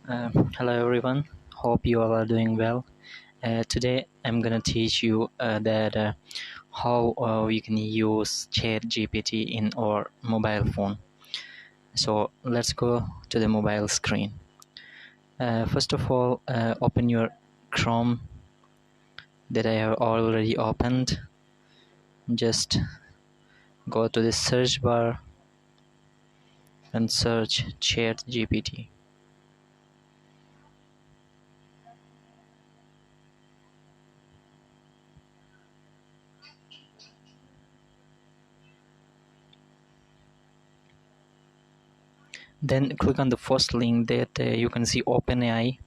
Hello everyone, hope you all are doing well. Today I'm gonna teach you that how we can use Chat GPT in our mobile phone. So let's go to the mobile screen. First of all, open your Chrome that I have already opened. Just go to the search bar and search Chat GPT. Then click on the first link that you can see OpenAI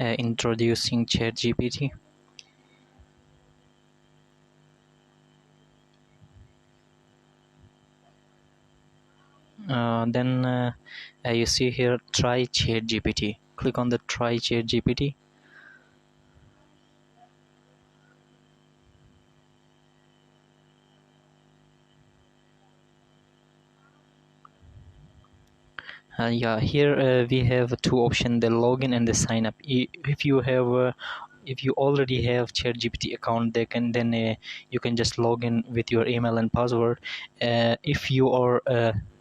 introducing Chat GPT. Then you see here try Chat GPT. Click on the try Chat GPT. Yeah, here we have two options: the login and the sign up. If you already have ChatGPT account, then you can just log in with your email and password. If you are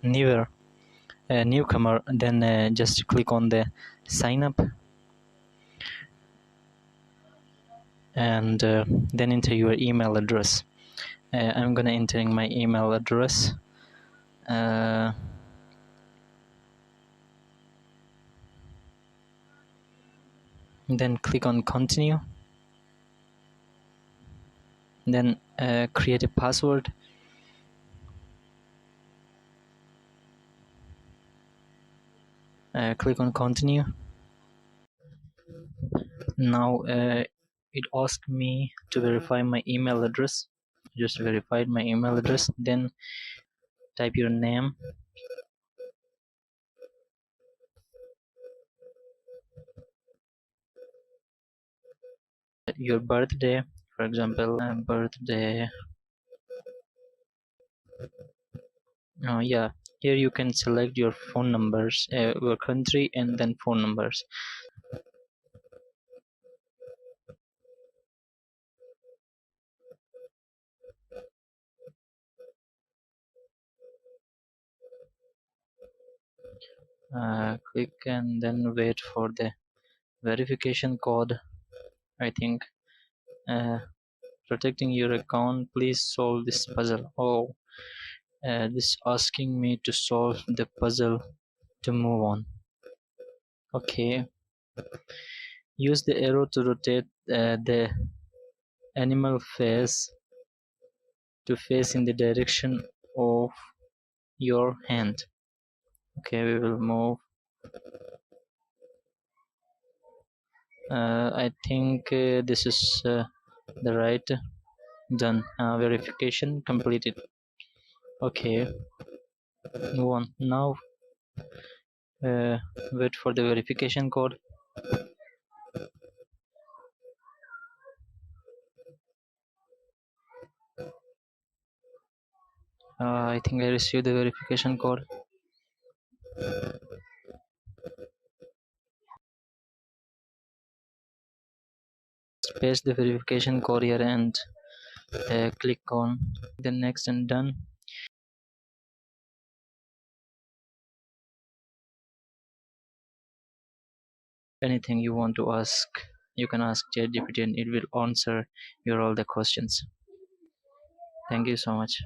newer a newcomer, then just click on the sign up and then enter your email address. I'm gonna entering my email address. Then click on continue, then create a password. Click on continue. Now it asked me to verify my email address. Just verified my email address. Then type your name, your birthday, for example, birthday. Yeah, here you can select your phone numbers, your country, and then phone numbers. Click and then wait for the verification code. I think protecting your account, please solve this puzzle. Oh, this asking me to solve the puzzle to move on. Okay, use the arrow to rotate the animal face to face in the direction of your hand. Okay, we will move. I think this is the right. Done. Verification completed. Okay, move on. Now wait for the verification code. I think I received the verification code. Paste the verification code here and click on the next and done. Anything you want to ask, you can ask ChatGPT and it will answer your all the questions. Thank you so much.